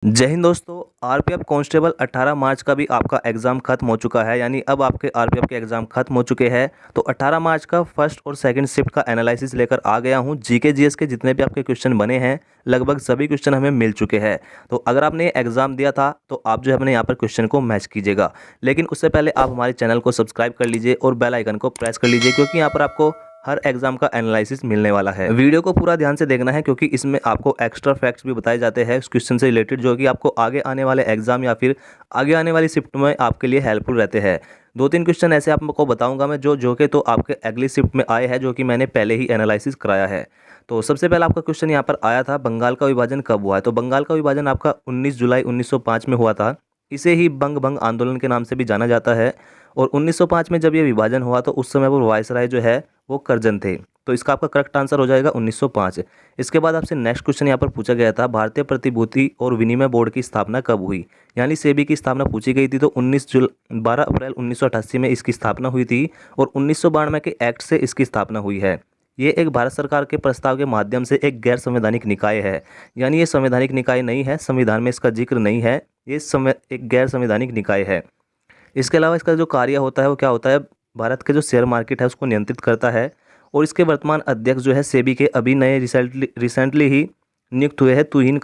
जय हिंद दोस्तों। RPF constable 18 मार्च का भी आपका एग्ज़ाम खत्म हो चुका है, यानी अब आपके आरपीएफ के एग्ज़ाम खत्म हो चुके हैं। तो 18 मार्च का फर्स्ट और सेकंड शिफ्ट का एनालिसिस लेकर आ गया हूं। जीके जीएस के जितने भी आपके क्वेश्चन बने हैं, लगभग सभी क्वेश्चन हमें मिल चुके हैं। तो अगर आपने एग्ज़ाम दिया था तो आप जो है अपने यहाँ पर क्वेश्चन को मैच कीजिएगा। लेकिन उससे पहले आप हमारे चैनल को सब्सक्राइब कर लीजिए और बेल आइकन को प्रेस कर लीजिए, क्योंकि यहाँ पर आपको हर एग्जाम का एनालिसिस मिलने वाला है। वीडियो को पूरा ध्यान से देखना है, क्योंकि इसमें आपको एक्स्ट्रा फैक्ट्स भी बताए जाते हैं उस क्वेश्चन से रिलेटेड, जो कि आपको आगे आने वाले एग्जाम या फिर आगे आने वाली शिफ्ट में आपके लिए हेल्पफुल रहते हैं। 2-3 क्वेश्चन ऐसे आपको बताऊंगा मैं जो कि तो आपके अगली शिफ्ट में आए हैं, जो कि मैंने पहले ही एनालिसिस कराया है। तो सबसे पहला आपका क्वेश्चन यहाँ पर आया था, बंगाल का विभाजन कब हुआ है। तो बंगाल का विभाजन आपका 19 जुलाई 1905 में हुआ था। इसे ही बंग भंग आंदोलन के नाम से भी जाना जाता है। और 1905 में जब ये विभाजन हुआ तो उस समय वो वायसराय जो है वो करजन थे। तो इसका आपका करेक्ट आंसर हो जाएगा 1905। इसके बाद आपसे नेक्स्ट क्वेश्चन यहाँ पर पूछा गया था, भारतीय प्रतिभूति और विनिमय बोर्ड की स्थापना कब हुई। यानी सेबी की स्थापना पूछी गई थी। तो 12 अप्रैल 1988 में इसकी स्थापना हुई थी और 1992 के एक्ट से इसकी स्थापना हुई है। ये एक भारत सरकार के प्रस्ताव के माध्यम से एक गैर संवैधानिक निकाय है। यानी ये संवैधानिक निकाय नहीं है, संविधान में इसका जिक्र नहीं है, ये एक गैर संवैधानिक निकाय है। इसके अलावा इसका जो कार्य होता है वो क्या होता है, भारत के जो शेयर मार्केट है उसको नियंत्रित करता है। और इसके वर्तमान अध्यक्ष जो है सेबी के अभी नए रिसेंटली ही नियुक्त हुए हैं तुहिन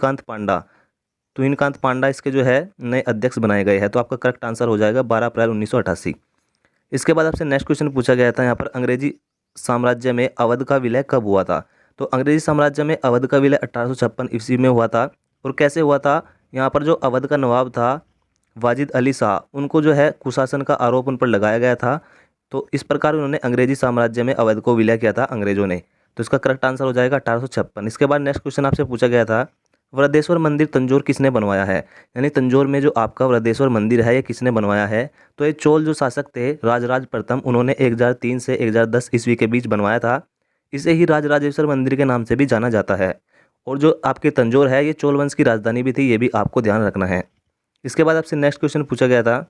कांत पांडा इसके जो है नए अध्यक्ष बनाए गए हैं। तो आपका करेक्ट आंसर हो जाएगा 12 अप्रैल 1988। इसके बाद आपसे नेक्स्ट क्वेश्चन पूछा गया था यहाँ पर, अंग्रेजी साम्राज्य में अवध का विलय कब हुआ था। तो अंग्रेजी साम्राज्य में अवध का विलय 1856 ईस्वी में हुआ था। और कैसे हुआ था, यहाँ पर जो अवध का नवाब था वाजिद अली शाह, उनको जो है कुशासन का आरोप उन पर लगाया गया था। तो इस प्रकार उन्होंने अंग्रेजी साम्राज्य में अवध को विलय किया था अंग्रेजों ने। तो इसका करेक्ट आंसर हो जाएगा 1856। इसके बाद नेक्स्ट क्वेश्चन आपसे पूछा गया था, वृद्धेश्वर मंदिर तंजौर किसने बनवाया है। यानी तंजौर में जो आपका वृद्धेश्वर मंदिर है ये किसने बनवाया है। तो ये चोल जो शासक थे राजराज प्रथम, उन्होंने 1003 से 1010 ईस्वी के बीच बनवाया था। इसे ही राजराजेश्वर मंदिर के नाम से भी जाना जाता है। और जो आपके तंजौर है ये चोल वंश की राजधानी भी थी, ये भी आपको ध्यान रखना है। इसके बाद आपसे नेक्स्ट क्वेश्चन पूछा गया था,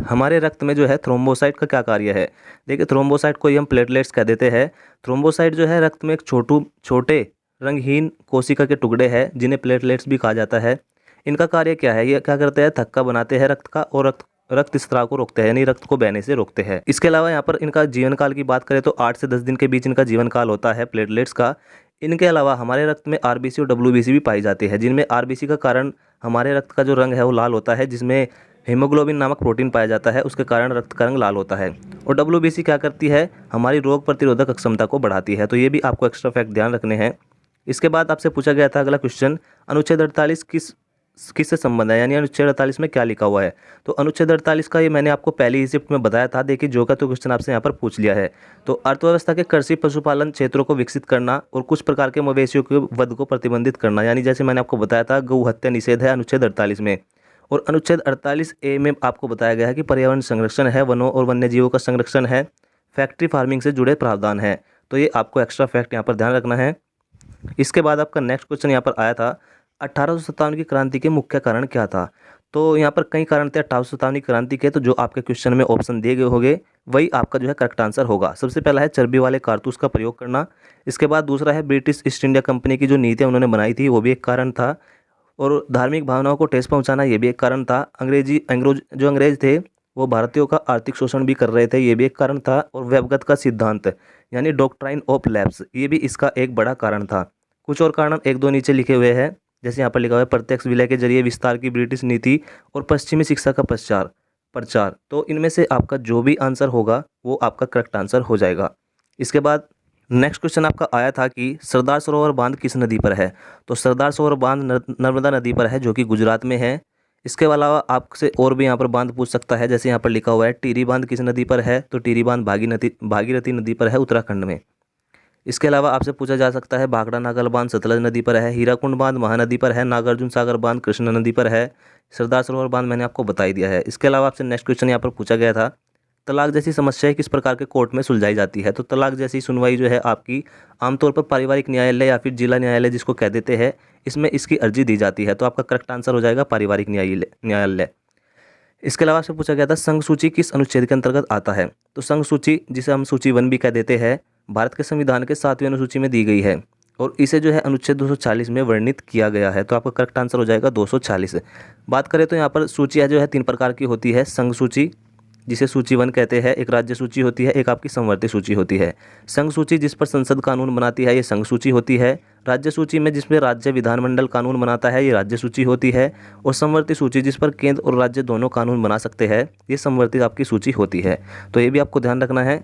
हमारे रक्त में जो है थ्रोम्बोसाइट का क्या कार्य है। देखिए थ्रोम्बोसाइट को ही हम प्लेटलेट्स कह देते हैं। थ्रोम्बोसाइट जो है रक्त में एक छोटे रंगहीन कोशिका के टुकड़े हैं, जिन्हें प्लेटलेट्स भी कहा जाता है। इनका कार्य क्या है, ये क्या करते हैं, थक्का बनाते हैं रक्त का और रक्त स्त्राव को रोकते हैं, यानी रक्त को बहने से रोकते हैं। इसके अलावा यहाँ पर इनका जीवन काल की बात करें तो 8 से 10 दिन के बीच इनका जीवन काल होता है प्लेटलेट्स का। इनके अलावा हमारे रक्त में आरबीसी और डब्ल्यूबीसी भी पाई जाती है, जिनमें आरबीसी का कारण हमारे रक्त का जो रंग है वो लाल होता है, जिसमें हीमोग्लोबिन नामक प्रोटीन पाया जाता है, उसके कारण रक्त का रंग लाल होता है। और डब्ल्यूबीसी क्या करती है, हमारी रोग प्रतिरोधक क्षमता को बढ़ाती है। तो ये भी आपको एक्स्ट्रा फैक्ट ध्यान रखने हैं। इसके बाद आपसे पूछा गया था अगला क्वेश्चन, अनुच्छेद 48 किससे संबंध है, यानी अनुच्छेद 48 में क्या लिखा हुआ है। तो अनुच्छेद 48 का ये मैंने आपको पहली ही शिफ्ट में बताया था। देखिए जो का तो क्वेश्चन आपसे यहाँ पर पूछ लिया है। तो अर्थव्यवस्था के कृषि पशुपालन क्षेत्रों को विकसित करना और कुछ प्रकार के मवेशियों के वध को प्रतिबंधित करना, यानी जैसे मैंने आपको बताया था गौ हत्या निषेध है अनुच्छेद 48 में। और अनुच्छेद 48A में आपको बताया गया है कि पर्यावरण संरक्षण है, वनों और वन्य जीवों का संरक्षण है, फैक्ट्री फार्मिंग से जुड़े प्रावधान है। तो ये आपको एक्स्ट्रा फैक्ट यहाँ पर ध्यान रखना है। इसके बाद आपका नेक्स्ट क्वेश्चन यहाँ पर आया था, 1857 की क्रांति के मुख्य कारण क्या था। तो यहाँ पर कई कारण थे 1857 की क्रांति के, तो जो आपके क्वेश्चन में ऑप्शन दिए गए होंगे वही आपका जो है करेक्ट आंसर होगा। सबसे पहला है चर्बी वाले कारतूस का प्रयोग करना। इसके बाद दूसरा है ब्रिटिश ईस्ट इंडिया कंपनी की जो नीतियाँ उन्होंने बनाई थी वो भी एक कारण था। और धार्मिक भावनाओं को ठेस पहुंचाना ये भी एक कारण था। अंग्रेज थे वो भारतीयों का आर्थिक शोषण भी कर रहे थे, ये भी एक कारण था। और व्यवगत का सिद्धांत यानी डॉक्ट्राइन ऑफ लैप्स, ये भी इसका एक बड़ा कारण था। कुछ और कारण एक दो नीचे लिखे हुए हैं, जैसे यहाँ पर लिखा हुआ है प्रत्यक्ष विलय के जरिए विस्तार की ब्रिटिश नीति और पश्चिमी शिक्षा का प्रचार। तो इनमें से आपका जो भी आंसर होगा वो आपका करेक्ट आंसर हो जाएगा। इसके बाद नेक्स्ट क्वेश्चन आपका आया था कि सरदार सरोवर बांध किस नदी पर है। तो सरदार सरोवर बांध नर्मदा नदी पर है, जो कि गुजरात में है। इसके अलावा आपसे और भी यहाँ पर बांध पूछ सकता है, जैसे यहाँ पर लिखा हुआ है टिहरी बांध किस नदी पर है। तो टिहरी बांध भागीरथी नदी पर है उत्तराखंड में। इसके अलावा आपसे पूछा जा सकता है भाखड़ा नागल बांध सतलज नदी पर है, हीराकुंड बांध महानदी पर है, नागार्जुन सागर बांध कृष्णा नदी पर है, सरदार सरोवर बांध मैंने आपको बता ही दिया है। इसके अलावा आपसे नेक्स्ट क्वेश्चन यहाँ पर पूछा गया था, तलाक जैसी समस्याएं किस प्रकार के कोर्ट में सुलझाई जाती है। तो तलाक जैसी सुनवाई जो है आपकी आमतौर पर पारिवारिक न्यायालय या फिर जिला न्यायालय जिसको कह देते हैं, इसमें इसकी अर्जी दी जाती है। तो आपका करेक्ट आंसर हो जाएगा पारिवारिक न्यायालय। इसके अलावा आपसे पूछा गया था संघ सूची किस अनुच्छेद के अंतर्गत आता है। तो संघ सूची, जिसे हम सूची 1 भी कह देते हैं, भारत के संविधान के 7वें अनुसूची में दी गई है। और इसे जो है अनुच्छेद 240 में वर्णित किया गया है। तो आपका करेक्ट आंसर हो जाएगा 240। बात करें तो यहाँ पर सूचियाँ जो है 3 प्रकार की होती है। संघ सूची, जिसे सूची 1 कहते हैं, एक राज्य सूची होती है, एक आपकी समवर्ती सूची होती है। संघ सूची जिस पर संसद कानून बनाती है, ये संघ सूची होती है। राज्य सूची में जिसमें राज्य विधानमंडल कानून बनाता है, ये राज्य सूची होती है। और समवर्ती सूची जिस पर केंद्र और राज्य दोनों कानून बना सकते हैं, ये समवर्ती आपकी सूची होती है। तो ये भी आपको ध्यान रखना है।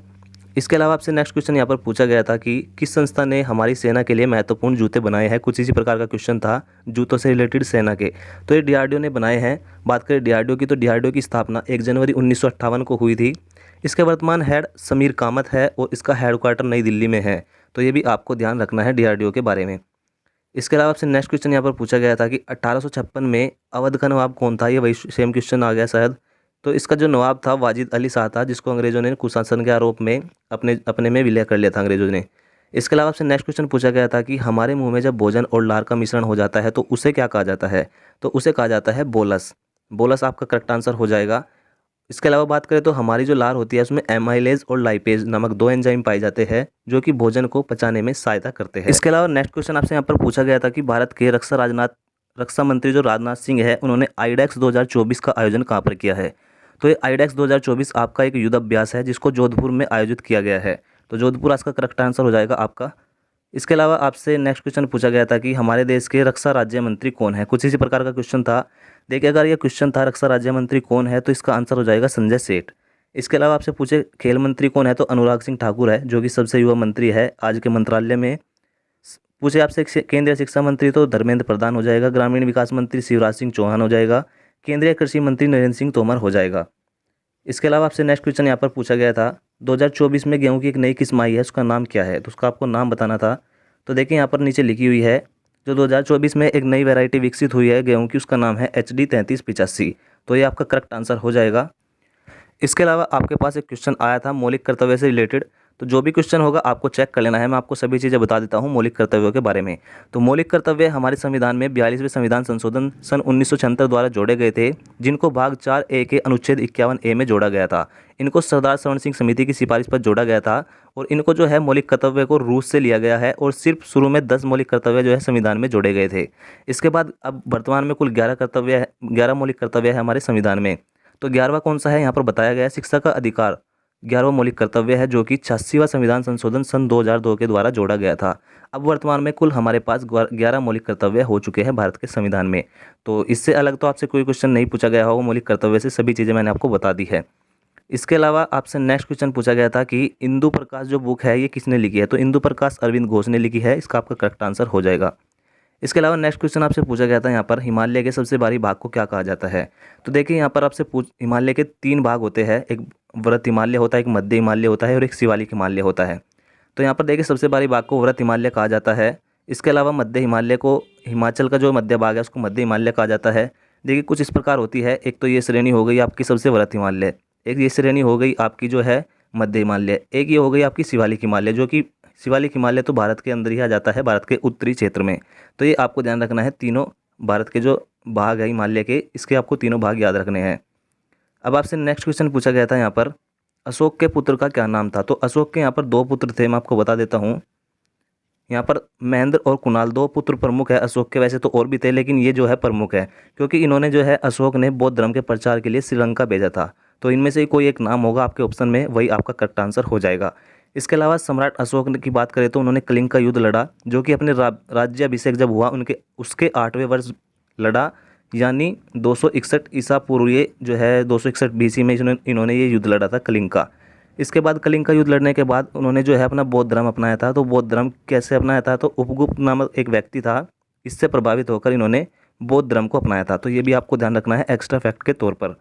इसके अलावा आपसे नेक्स्ट क्वेश्चन यहाँ पर पूछा गया था कि किस संस्था ने हमारी सेना के लिए महत्वपूर्ण जूते बनाए हैं। कुछ इसी प्रकार का क्वेश्चन था जूतों से रिलेटेड सेना के। तो ये डीआरडीओ ने बनाए हैं। बात करें डीआरडीओ की, तो डीआरडीओ की स्थापना 1 जनवरी 1958 को हुई थी। इसके वर्तमान हेड समीर कामत है और इसका हेडक्वार्टर नई दिल्ली में है। तो ये भी आपको ध्यान रखना है डीआरडीओ के बारे में। इसके अलावा आपसे नेक्स्ट क्वेश्चन यहाँ पर पूछा गया था कि 1856 में अवध का नवाब कौन था। ये वही सेम क्वेश्चन आ गया शायद। तो इसका जो नवाब था वाजिद अली शाह था, जिसको अंग्रेजों ने कुशासन के आरोप में अपने में विलय कर लिया था अंग्रेजों ने। इसके अलावा आपसे नेक्स्ट क्वेश्चन पूछा गया था कि हमारे मुंह में जब भोजन और लार का मिश्रण हो जाता है तो उसे क्या कहा जाता है। तो उसे कहा जाता है बोलस। बोलस आपका करेक्ट आंसर हो जाएगा। इसके अलावा बात करें तो हमारी जो लार होती है उसमें एमाइलेज और लाइपेज नामक 2 एंजाइम पाए जाते हैं जो कि भोजन को पचाने में सहायता करते हैं। इसके अलावा नेक्स्ट क्वेश्चन आपसे यहाँ पर पूछा गया था कि भारत के रक्षा मंत्री जो राजनाथ सिंह है, उन्होंने आईडेक्स 2024 का आयोजन कहाँ पर किया है। तो ये आईडेक्स 2024 आपका एक युद्ध अभ्यास है जिसको जोधपुर में आयोजित किया गया है। तो जोधपुर इसका करेक्ट आंसर हो जाएगा आपका। इसके अलावा आपसे नेक्स्ट क्वेश्चन पूछा गया था कि हमारे देश के रक्षा राज्य मंत्री कौन है। कुछ इसी प्रकार का क्वेश्चन था। देखिए, अगर ये क्वेश्चन था रक्षा राज्य मंत्री कौन है, तो इसका आंसर हो जाएगा संजय सेठ। इसके अलावा आपसे पूछे खेल मंत्री कौन है, तो अनुराग सिंह ठाकुर है, जो कि सबसे युवा मंत्री है आज के मंत्रालय में। पूछे आपसे केंद्रीय शिक्षा मंत्री, तो धर्मेंद्र प्रधान हो जाएगा। ग्रामीण विकास मंत्री शिवराज सिंह चौहान हो जाएगा। केंद्रीय कृषि मंत्री नरेंद्र सिंह तोमर हो जाएगा। इसके अलावा आपसे नेक्स्ट क्वेश्चन यहाँ पर पूछा गया था 2024 में गेहूं की एक नई किस्म आई है, उसका नाम क्या है। तो उसका आपको नाम बताना था। तो देखिए यहाँ पर नीचे लिखी हुई है, जो 2024 में एक नई वैरायटी विकसित हुई है गेहूं की, उसका नाम है HD 3385। तो ये आपका करेक्ट आंसर हो जाएगा। इसके अलावा आपके पास एक क्वेश्चन आया था मौलिक कर्तव्य से रिलेटेड। तो जो भी क्वेश्चन होगा आपको चेक कर लेना है। मैं आपको सभी चीज़ें बता देता हूँ मौलिक कर्तव्यों के बारे में। तो मौलिक कर्तव्य हमारे संविधान में 42वें संविधान संशोधन सन 1976 द्वारा जोड़े गए थे, जिनको भाग 4A के अनुच्छेद 51A में जोड़ा गया था। इनको सरदार सवर्ण सिंह समिति की सिफारिश पर जोड़ा गया था और इनको जो है मौलिक कर्तव्य को रूस से लिया गया है और सिर्फ शुरू में 10 मौलिक कर्तव्य जो है संविधान में जोड़े गए थे। इसके बाद अब वर्तमान में कुल 11 मौलिक कर्तव्य है हमारे संविधान में। तो 11वां कौन सा है यहाँ पर बताया गया है, शिक्षा का अधिकार 11वां मौलिक कर्तव्य है, जो कि 86वां संविधान संशोधन सन 2002 के द्वारा जोड़ा गया था। अब वर्तमान में कुल हमारे पास 11 मौलिक कर्तव्य हो चुके हैं भारत के संविधान में। तो इससे अलग तो आपसे कोई क्वेश्चन नहीं पूछा गया होगा मौलिक कर्तव्य से, सभी चीज़ें मैंने आपको बता दी है। इसके अलावा आपसे नेक्स्ट क्वेश्चन पूछा गया था कि इंदु प्रकाश जो बुक है ये किसने लिखी है। तो इंदु प्रकाश अरविंद घोष ने लिखी है, इसका आपका करेक्ट आंसर हो जाएगा। इसके अलावा नेक्स्ट क्वेश्चन आपसे पूछा गया था यहाँ पर हिमालय के सबसे भारी भाग को क्या कहा जाता है। तो देखिए यहाँ पर आपसे हिमालय के 3 भाग होते हैं, एक व्रत हिमालय होता है, एक मध्य हिमालय होता है और एक शिवालिक हिमालय होता है। तो यहाँ पर देखिए सबसे भारी भाग को व्रत हिमालय कहा जाता है। इसके अलावा मध्य हिमालय को, हिमाचल का जो मध्य भाग है उसको मध्य हिमालय कहा जाता है। देखिए कुछ इस प्रकार होती है, एक तो ये श्रेणी हो गई आपकी सबसे व्रत हिमालय, एक ये श्रेणी हो गई आपकी जो है मध्य हिमालय, एक ये हो गई आपकी शिवालिक हिमालय, जो कि शिवालिक हिमालय तो भारत के अंदर ही आ जाता है, भारत के उत्तरी क्षेत्र में। तो ये आपको ध्यान रखना है, तीनों भारत के जो भाग है हिमालय के, इसके आपको तीनों भाग याद रखने हैं। अब आपसे नेक्स्ट क्वेश्चन पूछा गया था यहाँ पर अशोक के पुत्र का क्या नाम था। तो अशोक के यहाँ पर 2 पुत्र थे, मैं आपको बता देता हूँ। यहाँ पर महेंद्र और कुणाल 2 पुत्र प्रमुख है अशोक के। वैसे तो और भी थे लेकिन ये जो है प्रमुख है, क्योंकि इन्होंने जो है अशोक ने बौद्ध धर्म के प्रचार के लिए श्रीलंका भेजा था। तो इनमें से कोई एक नाम होगा आपके ऑप्शन में, वही आपका करेक्ट आंसर हो जाएगा। इसके अलावा सम्राट अशोक की बात करें तो उन्होंने कलिंग का युद्ध लड़ा, जो कि अपने राज्याभिषेक जब हुआ उसके 8वें वर्ष लड़ा, यानी 261 ईसा पूर्व ये जो है 261 BC में इन्होंने ये युद्ध लड़ा था कलिंग का। इसके बाद कलिंग का युद्ध लड़ने के बाद उन्होंने जो है अपना बौद्ध धर्म अपनाया था। तो बौद्ध धर्म कैसे अपनाया था, तो उपगुप्त नामक एक व्यक्ति था, इससे प्रभावित होकर इन्होंने बौद्ध धर्म को अपनाया था। तो ये भी आपको ध्यान रखना है एक्स्ट्रा फैक्ट के तौर पर।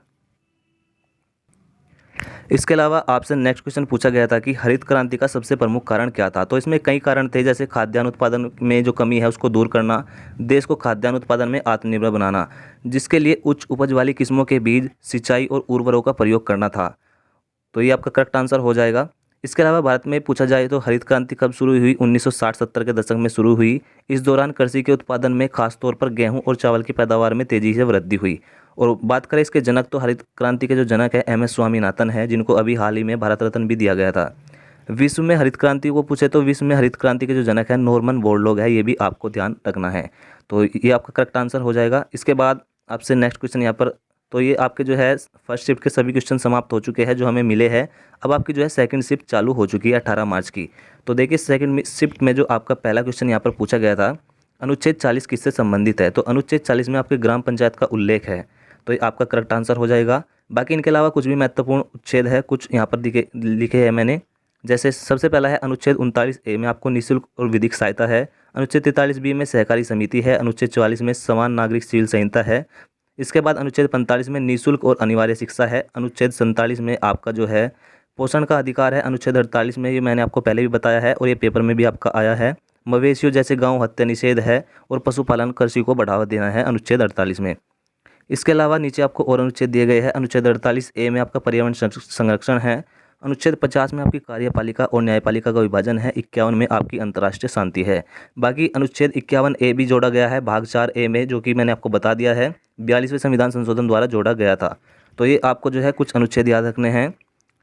इसके अलावा आपसे नेक्स्ट क्वेश्चन पूछा गया था कि हरित क्रांति का सबसे प्रमुख कारण क्या था। तो इसमें कई कारण थे, जैसे खाद्यान्न उत्पादन में जो कमी है उसको दूर करना, देश को खाद्यान्न उत्पादन में आत्मनिर्भर बनाना, जिसके लिए उच्च उपज वाली किस्मों के बीज, सिंचाई और उर्वरकों का प्रयोग करना था। तो ये आपका करेक्ट आंसर हो जाएगा। इसके अलावा भारत में पूछा जाए तो हरित क्रांति कब शुरू हुई, 1960-70 के दशक में शुरू हुई। इस दौरान कृषि के उत्पादन में खासतौर पर गेहूं और चावल की पैदावार में तेजी से वृद्धि हुई। और बात करें इसके जनक, तो हरित क्रांति के जो जनक है MS स्वामीनाथन है, जिनको अभी हाल ही में भारत रत्न भी दिया गया था। विश्व में हरित क्रांति को पूछे तो विश्व में हरित क्रांति के जो जनक है नॉर्मन बोरलॉग है, ये भी आपको ध्यान रखना है। तो ये आपका करेक्ट आंसर हो जाएगा। इसके बाद आपसे नेक्स्ट क्वेश्चन यहाँ पर, तो ये आपके जो है फर्स्ट शिफ्ट के सभी क्वेश्चन समाप्त हो चुके हैं जो हमें मिले हैं। अब आपकी जो है सेकंड शिफ्ट चालू हो चुकी है 18 मार्च की। तो देखिए सेकंड शिफ्ट में जो आपका पहला क्वेश्चन यहाँ पर पूछा गया था, अनुच्छेद 40 किससे संबंधित है? तो अनुच्छेद 40 में आपके ग्राम पंचायत का उल्लेख है, तो ये आपका करेक्ट आंसर हो जाएगा। बाकी इनके अलावा कुछ भी महत्वपूर्ण उच्छेद है कुछ यहाँ पर लिखे हैं मैंने। जैसे सबसे पहला है अनुच्छेद 39A में आपको निःशुल्क और विधिक सहायता है। अनुच्छेद 43B में सहकारी समिति है। अनुच्छेद 44 में समान नागरिक सिविल संहिता है। इसके बाद अनुच्छेद 45 में निःशुल्क और अनिवार्य शिक्षा है। अनुच्छेद 47 में आपका जो है पोषण का अधिकार है। अनुच्छेद 48 में ये मैंने आपको पहले भी बताया है और ये पेपर में भी आपका आया है, मवेशियों जैसे गाँव हत्या निषेध है और पशुपालन कृषि को बढ़ावा देना है अनुच्छेद 48 में। इसके अलावा नीचे आपको और अनुच्छेद दिए गए हैं। अनुच्छेद 48A में आपका पर्यावरण संरक्षण है। अनुच्छेद 50 में आपकी कार्यपालिका और न्यायपालिका का विभाजन है। 51 में आपकी अंतर्राष्ट्रीय शांति है। बाकी अनुच्छेद 51A भी जोड़ा गया है भाग 4A में, जो कि मैंने आपको बता दिया है 42वें संविधान संशोधन द्वारा जोड़ा गया था। तो ये आपको जो है कुछ अनुच्छेद याद रखने हैं।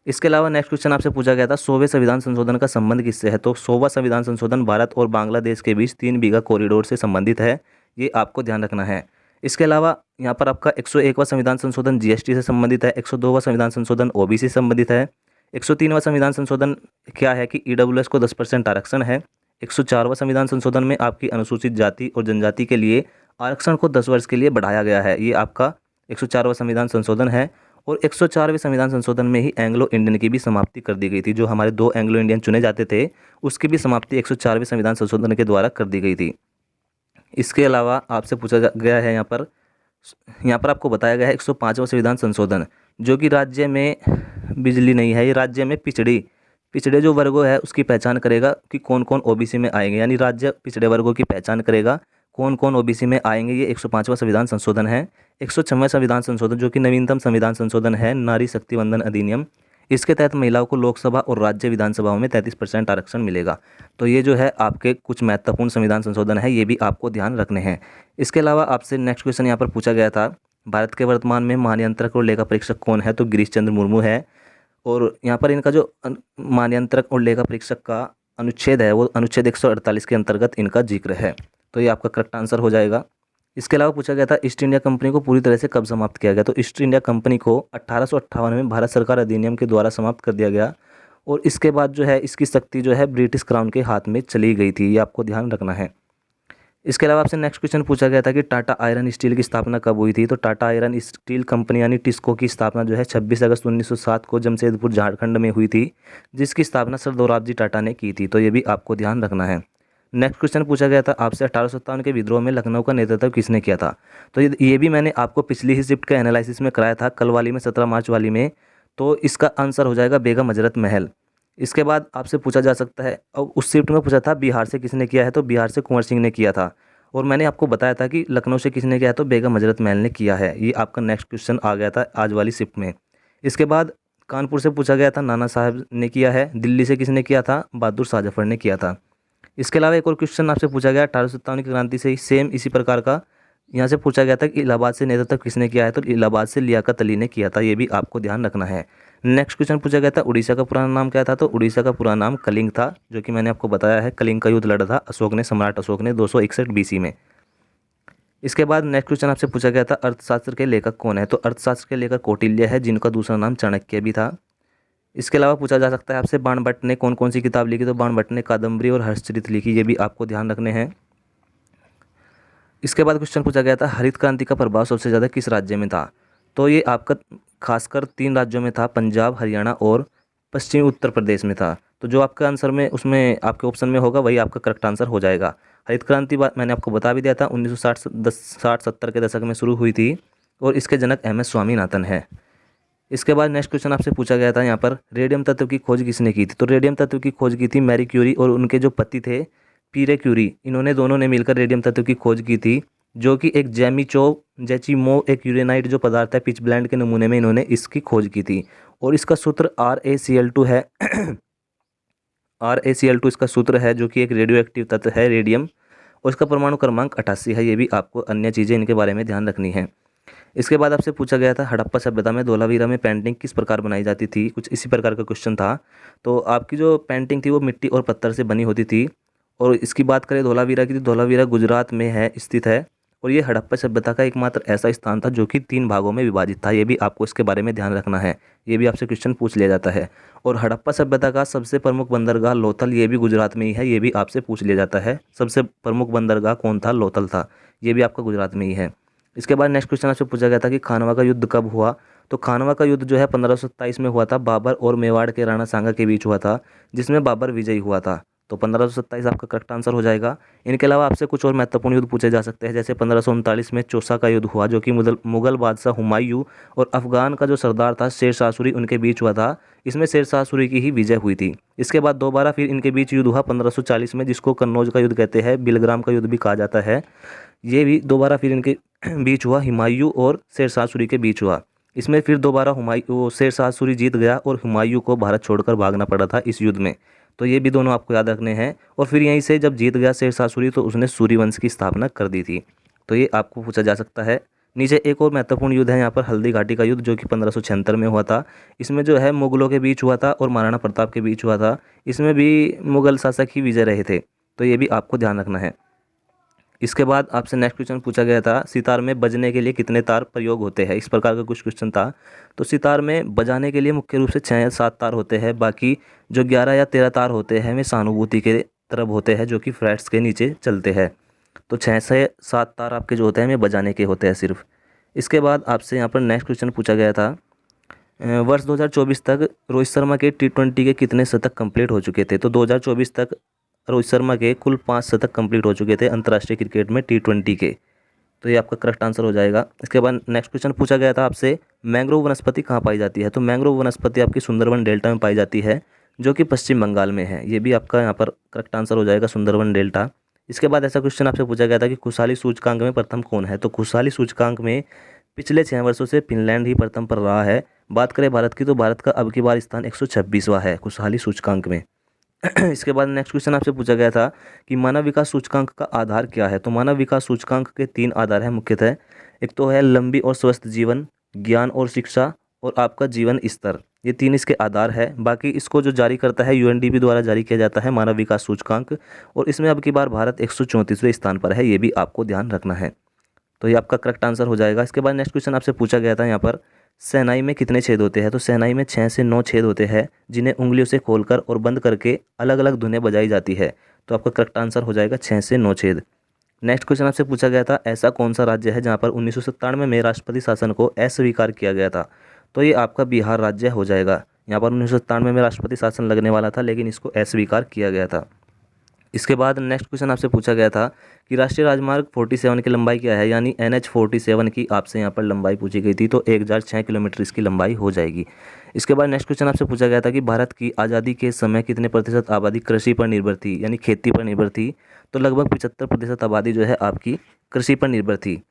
इसके अलावा नेक्स्ट क्वेश्चन आपसे पूछा गया था 100वें संविधान संशोधन का संबंध किससे है? तो 100वां संविधान संशोधन भारत और बांग्लादेश के बीच 3 बीघा कॉरिडोर से संबंधित है, ये आपको ध्यान रखना है। इसके अलावा यहाँ पर आपका 101वां संविधान संशोधन GST से संबंधित है। 102वां संविधान संशोधन OBC से संबंधित है। 103वां संविधान संशोधन क्या है कि EWS को 10% आरक्षण है। 104वां संविधान संशोधन में आपकी अनुसूचित जाति और जनजाति के लिए आरक्षण को 10 वर्ष के लिए बढ़ाया गया है, ये आपका 104वां संविधान संशोधन है। और 104वें संविधान संशोधन में ही एंग्लो इंडियन की भी समाप्ति कर दी गई थी। जो हमारे 2 एंग्लो इंडियन चुने जाते थे उसकी भी समाप्ति 104वें संविधान संशोधन के द्वारा कर दी गई थी। इसके अलावा आपसे पूछा गया है यहाँ पर आपको बताया गया है 105वां संविधान संशोधन, जो कि राज्य में बिजली नहीं है, ये राज्य में पिछड़े जो वर्गों है उसकी पहचान करेगा कि कौन कौन OBC में आएंगे, यानी राज्य पिछड़े वर्गों की पहचान करेगा कौन कौन OBC में आएंगे। ये 105वां संविधान संशोधन है। 106वां संविधान संशोधन जो कि नवीनतम संविधान संशोधन है, नारी शक्ति वंदन अधिनियम, इसके तहत महिलाओं को लोकसभा और राज्य विधानसभाओं में 33% आरक्षण मिलेगा। तो ये जो है आपके कुछ महत्वपूर्ण संविधान संशोधन है, ये भी आपको ध्यान रखने हैं। इसके अलावा आपसे नेक्स्ट क्वेश्चन यहाँ पर पूछा गया था, भारत के वर्तमान में महानियंत्रक और लेखा परीक्षक कौन है? तो गिरीश चंद्र मुर्मू है। और यहाँ पर इनका जो महानियंत्रक और लेखा परीक्षक का अनुच्छेद है वो अनुच्छेद 148 के अंतर्गत इनका जिक्र है, तो ये आपका करेक्ट आंसर हो जाएगा। इसके अलावा पूछा गया था ईस्ट इंडिया कंपनी को पूरी तरह से कब समाप्त किया गया? तो ईस्ट इंडिया कंपनी को 1858 में भारत सरकार अधिनियम के द्वारा समाप्त कर दिया गया और इसके बाद जो है इसकी शक्ति जो है ब्रिटिश क्राउन के हाथ में चली गई थी, ये आपको ध्यान रखना है। इसके अलावा आपसे नेक्स्ट क्वेश्चन पूछा गया था कि टाटा आयरन स्टील की स्थापना कब हुई थी? तो टाटा आयरन स्टील कंपनी यानी टिस्को की स्थापना जो है 26 अगस्त 1907 को जमशेदपुर झारखंड में हुई थी, जिसकी स्थापना सर दोराबजी टाटा ने की थी, तो ये भी आपको ध्यान रखना है। नेक्स्ट क्वेश्चन पूछा गया था आपसे 1857 के विद्रोह में लखनऊ का नेतृत्व किसने किया था? तो ये भी मैंने आपको पिछली ही शिफ्ट के एनालिसिस में कराया था, कल वाली में 17 मार्च वाली में, तो इसका आंसर हो जाएगा बेगम हजरत महल। इसके बाद आपसे पूछा जा सकता है, और उस शिफ्ट में पूछा था बिहार से किसने किया है? तो बिहार से कुंवर सिंह ने किया था और मैंने आपको बताया था कि लखनऊ से किसने किया है? तो बेगम हजरत महल ने किया है। ये आपका नेक्स्ट क्वेश्चन आ गया था आज वाली शिफ्ट में। इसके बाद कानपुर से पूछा गया था नाना साहब ने किया है। दिल्ली से किसने किया था? बहादुर शाह जफर ने किया था। इसके अलावा एक और क्वेश्चन आपसे पूछा गया 1857 की क्रांति से ही सेम इसी प्रकार का यहाँ से पूछा गया था कि इलाहाबाद से नेतृत्व किसने किया है? तो इलाहाबाद से लियाकत अली ने किया था, ये भी आपको ध्यान रखना है। नेक्स्ट क्वेश्चन पूछा गया था उड़ीसा का पुराना नाम क्या था? तो उड़ीसा का पुराना नाम कलिंग था, जो कि मैंने आपको बताया है। कलिंग का युद्ध लड़ा था सम्राट अशोक ने 261 BC में। इसके बाद नेक्स्ट क्वेश्चन आपसे पूछा गया था अर्थशास्त्र के लेखक कौन है? तो अर्थशास्त्र के लेखक कौटिल्य है, जिनका दूसरा नाम चाणक्य भी था। इसके अलावा पूछा जा सकता है आपसे बाणभट्ट ने कौन कौन सी किताब लिखी? तो बाणभट्ट ने कादम्बरी और हर्षचरित लिखी, ये भी आपको ध्यान रखने हैं। इसके बाद क्वेश्चन पूछा गया था हरित क्रांति का प्रभाव सबसे ज़्यादा किस राज्य में था? तो ये आपका खासकर 3 राज्यों में था, पंजाब, हरियाणा और पश्चिमी उत्तर प्रदेश में था। तो जो आपका आंसर में उसमें आपके ऑप्शन में होगा वही आपका करेक्ट आंसर हो जाएगा। हरित क्रांति मैंने आपको बता भी दिया था 1960-70 के दशक में शुरू हुई थी और इसके जनक MS स्वामीनाथन है। इसके बाद नेक्स्ट क्वेश्चन आपसे पूछा गया था यहाँ पर रेडियम तत्व की खोज किसने की थी? तो रेडियम तत्व की खोज की थी मैरी क्यूरी और उनके जो पति थे पीरे क्यूरी, इन्होंने दोनों ने मिलकर रेडियम तत्व की खोज की थी, जो कि एक जैचिमो एक यूरेनाइट जो पदार्थ है पिच ब्लेंड के नमूने में इन्होंने इसकी खोज की थी और इसका सूत्र RaCl2 है। RaCl2 इसका सूत्र है, जो कि एक रेडियो एक्टिव तत्व है रेडियम, और इसका परमाणु क्रमांक 88 है। ये भी आपको अन्य चीज़ें इनके बारे में ध्यान रखनी है। इसके बाद आपसे पूछा गया था हड़प्पा सभ्यता में धोलावीरा में पेंटिंग किस प्रकार बनाई जाती थी, कुछ इसी प्रकार का क्वेश्चन था। तो आपकी जो पेंटिंग थी वो मिट्टी और पत्थर से बनी होती थी। और इसकी बात करें धोलावीरा की, तो धोलावीरा गुजरात में है स्थित है। और ये हड़प्पा सभ्यता का एकमात्र ऐसा स्थान था जो कि 3 भागों में विभाजित था। ये भी आपको इसके बारे में ध्यान रखना है, ये भी आपसे क्वेश्चन पूछ लिया जाता है। और हड़प्पा सभ्यता का सबसे प्रमुख बंदरगाह लोथल, ये भी गुजरात में ही है, ये भी आपसे पूछ लिया जाता है। सबसे प्रमुख बंदरगाह कौन था? लोथल था, ये भी आपका गुजरात में ही है। इसके बाद नेक्स्ट क्वेश्चन आपसे पूछा गया था कि खानवा का युद्ध कब हुआ। तो खानवा का युद्ध जो है 1527 में हुआ था, बाबर और मेवाड़ के राणा सांगा के बीच हुआ था, जिसमें बाबर विजयी हुआ था। तो 1527 आपका करेक्ट आंसर हो जाएगा। इनके अलावा आपसे कुछ और महत्वपूर्ण युद्ध पूछे जा सकते हैं, जैसे 1539 में चौसा का युद्ध हुआ, जो कि मुगल बादशाह हुमायूं और अफगान का जो सरदार था शेर शाह सूरी, उनके बीच हुआ था। इसमें शेर शाह सूरी की ही विजय हुई थी। इसके बाद दोबारा फिर इनके बीच युद्ध हुआ 1540 में, जिसको कन्नौज का युद्ध कहते हैं, बिलग्राम का युद्ध भी कहा जाता है। ये भी दोबारा फिर इनके बीच हुआ, हुमायूं और शेर शाह सूरी के बीच हुआ। इसमें फिर दोबारा हुमायूं शेर शाह सूरी जीत गया और हुमायूं को भारत छोड़कर भागना पड़ा था इस युद्ध में। तो ये भी दोनों आपको याद रखने हैं। और फिर यहीं से जब जीत गया शेर शाह सूरी, तो उसने सूर्य वंश की स्थापना कर दी थी। तो ये आपको पूछा जा सकता है। नीचे एक और महत्वपूर्ण युद्ध है यहाँ पर, हल्दी घाटी का युद्ध, जो कि 1576 में हुआ था। इसमें जो है मुगलों के बीच हुआ था और महाराणा प्रताप के बीच हुआ था। इसमें भी मुगल शासक ही विजय रहे थे। तो ये भी आपको ध्यान रखना है। इसके बाद आपसे नेक्स्ट क्वेश्चन पूछा गया था, सितार में बजने के लिए कितने तार प्रयोग होते हैं, इस प्रकार का कुछ क्वेश्चन था। तो सितार में बजाने के लिए मुख्य रूप से 6 या 7 तार होते हैं। बाकी जो 11 या 13 तार होते हैं वे सहानुभूति के तरफ होते हैं, जो कि फ्रेट्स के नीचे चलते हैं। तो 6 से 7 तार आपके जो होते हैं वे बजाने के होते हैं सिर्फ। इसके बाद आपसे यहाँ पर नेक्स्ट क्वेश्चन पूछा गया था, वर्ष 2024 तक रोहित शर्मा के T20 के कितने शतक कंप्लीट हो चुके थे। तो 2024 तक रोहित शर्मा के कुल 5 शतक कंप्लीट हो चुके थे अंतर्राष्ट्रीय क्रिकेट में T20 के। तो ये आपका करेक्ट आंसर हो जाएगा। इसके बाद नेक्स्ट क्वेश्चन पूछा गया था आपसे, मैंग्रोव वनस्पति कहाँ पाई जाती है। तो मैंग्रोव वनस्पति आपकी सुंदरवन डेल्टा में पाई जाती है, जो कि पश्चिम बंगाल में है। ये भी आपका यहाँ पर करेक्ट आंसर हो जाएगा, सुंदरवन डेल्टा। इसके बाद ऐसा क्वेश्चन आपसे पूछा गया था कि खुशहाली सूचकांक में प्रथम कौन है। तो खुशहाली सूचकांक में पिछले 6 वर्षों से फिनलैंड ही प्रथम पर रहा है। बात करें भारत की, तो भारत का अब की बार स्थान 126वां है खुशहाली सूचकांक में। इसके बाद नेक्स्ट क्वेश्चन आपसे पूछा गया था कि मानव विकास सूचकांक का आधार क्या है। तो मानव विकास सूचकांक के 3 आधार हैं मुख्यतः। एक तो है लंबी और स्वस्थ जीवन, ज्ञान और शिक्षा, और आपका जीवन स्तर। ये 3 इसके आधार है। बाकी इसको जो जारी करता है UNDP द्वारा जारी किया जाता है मानव विकास सूचकांक, और इसमें अब की बार भारत 134वें स्थान पर है। ये भी आपको ध्यान रखना है। तो ये आपका करेक्ट आंसर हो जाएगा। इसके बाद नेक्स्ट क्वेश्चन आपसे पूछा गया था यहाँ पर, शहनाई में कितने छेद होते हैं। तो शहनाई में 6 से 9 छेद होते हैं, जिन्हें उंगलियों से खोलकर और बंद करके अलग अलग धुनें बजाई जाती है। तो आपका करेक्ट आंसर हो जाएगा 6 से 9 छेद। नेक्स्ट क्वेश्चन आपसे पूछा गया था, ऐसा कौन सा राज्य है जहाँ पर 1997 में राष्ट्रपति शासन को अस्वीकार किया गया था। तो ये आपका बिहार राज्य हो जाएगा। यहाँ पर 1997 में राष्ट्रपति शासन लगने वाला था, लेकिन इसको अस्वीकार किया गया था। इसके बाद नेक्स्ट क्वेश्चन आपसे पूछा गया था कि राष्ट्रीय राजमार्ग 47 की लंबाई क्या है, यानी NH 47 की आपसे यहाँ पर लंबाई पूछी गई थी। तो 1006 किलोमीटर इसकी लंबाई हो जाएगी। इसके बाद नेक्स्ट क्वेश्चन आपसे पूछा गया था कि भारत की आज़ादी के समय कितने प्रतिशत आबादी कृषि पर निर्भर थी, यानी खेती पर निर्भर थी। तो लगभग 75% आबादी जो है आपकी कृषि पर निर्भर थी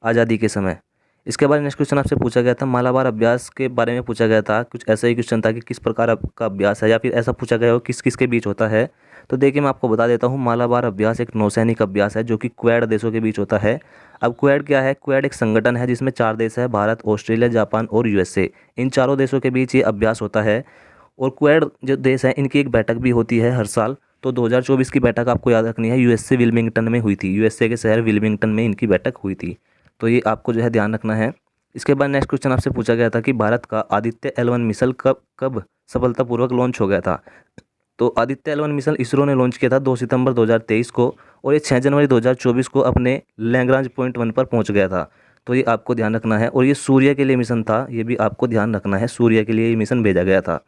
आज़ादी के समय। इसके बाद नेक्स्ट क्वेश्चन आपसे पूछा गया था, मालाबार अभ्यास के बारे में पूछा गया था। कुछ ऐसा ही क्वेश्चन था कि किस प्रकार का अभ्यास है, या फिर ऐसा पूछा गया हो किस किस के बीच होता है। तो देखिए मैं आपको बता देता हूँ, मालाबार अभ्यास एक नौसैनिक अभ्यास है जो कि क्वेड देशों के बीच होता है। अब क्वेड क्या है? क्वेड एक संगठन है जिसमें 4 देश है, भारत, ऑस्ट्रेलिया, जापान और USA। इन चारों देशों के बीच ये अभ्यास होता है। और क्वेड जो देश हैं इनकी एक बैठक भी होती है हर साल। तो 2024 की बैठक आपको याद रखनी है, USA विल्मिंगटन में हुई थी। USA के शहर विल्मिंगटन में इनकी बैठक हुई थी। तो ये आपको जो है ध्यान रखना है। इसके बाद नेक्स्ट क्वेश्चन आपसे पूछा गया था कि भारत का आदित्य L1 मिसाइल कब सफलतापूर्वक लॉन्च हो गया था। तो आदित्य L1 मिसाइल इसरो ने लॉन्च किया था 2 सितंबर 2023 को, और ये 6 जनवरी 2024 को अपने लैग्रांज पॉइंट 1 पर पहुंच गया था। तो ये आपको ध्यान रखना है। और ये सूर्य के लिए मिशन था, ये भी आपको ध्यान रखना है, सूर्य के लिए ये मिशन भेजा गया था।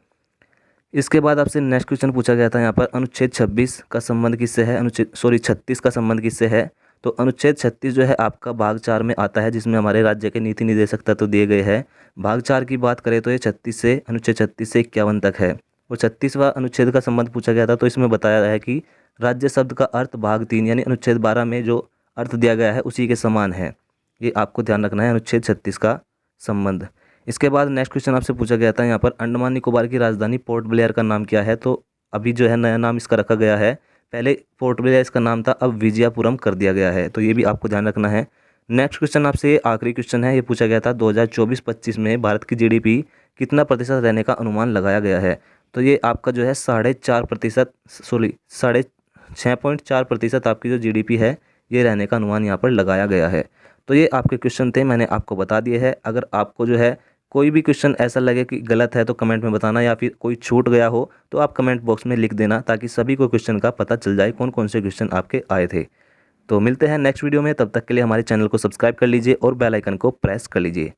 इसके बाद आपसे नेक्स्ट क्वेश्चन पूछा गया था यहाँ पर, अनुच्छेद 26 का संबंध किससे है, 36 का संबंध किससे है। तो अनुच्छेद 36 जो है आपका भाग 4 में आता है, जिसमें हमारे राज्य के नीति निर्देशक तत्व दिए गए हैं। भाग 4 की बात करें तो ये अनुच्छेद 36 से 51 तक है। और 36वां अनुच्छेद का संबंध पूछा गया था, तो इसमें बताया है कि राज्य शब्द का अर्थ भाग 3 यानी अनुच्छेद 12 में जो अर्थ दिया गया है उसी के समान है। ये आपको ध्यान रखना है, अनुच्छेद 36 का संबंध। इसके बाद नेक्स्ट क्वेश्चन आपसे पूछा गया था यहाँ पर, अंडमान निकोबार की राजधानी पोर्ट ब्लेयर का नाम क्या है। तो अभी जो है नया नाम इसका रखा गया है, पहले पोर्ट ब्लेयर इसका नाम था, अब विजयपुरम कर दिया गया है। तो ये भी आपको ध्यान रखना है। नेक्स्ट क्वेश्चन आपसे आखिरी क्वेश्चन है, ये पूछा गया था 2024-25 में भारत की जीडीपी कितना प्रतिशत रहने का अनुमान लगाया गया है। तो ये आपका जो है 4.5%, सॉरी 6.4% आपकी जो जीडीपी है ये रहने का अनुमान यहाँ पर लगाया गया है। तो ये आपके क्वेश्चन थे, मैंने आपको बता दिए हैं। अगर आपको जो है कोई भी क्वेश्चन ऐसा लगे कि गलत है तो कमेंट में बताना, या फिर कोई छूट गया हो तो आप कमेंट बॉक्स में लिख देना, ताकि सभी को क्वेश्चन का पता चल जाए कौन कौन से क्वेश्चन आपके आए थे। तो मिलते हैं नेक्स्ट वीडियो में, तब तक के लिए हमारे चैनल को सब्सक्राइब कर लीजिए और बेल आइकन को प्रेस कर लीजिए।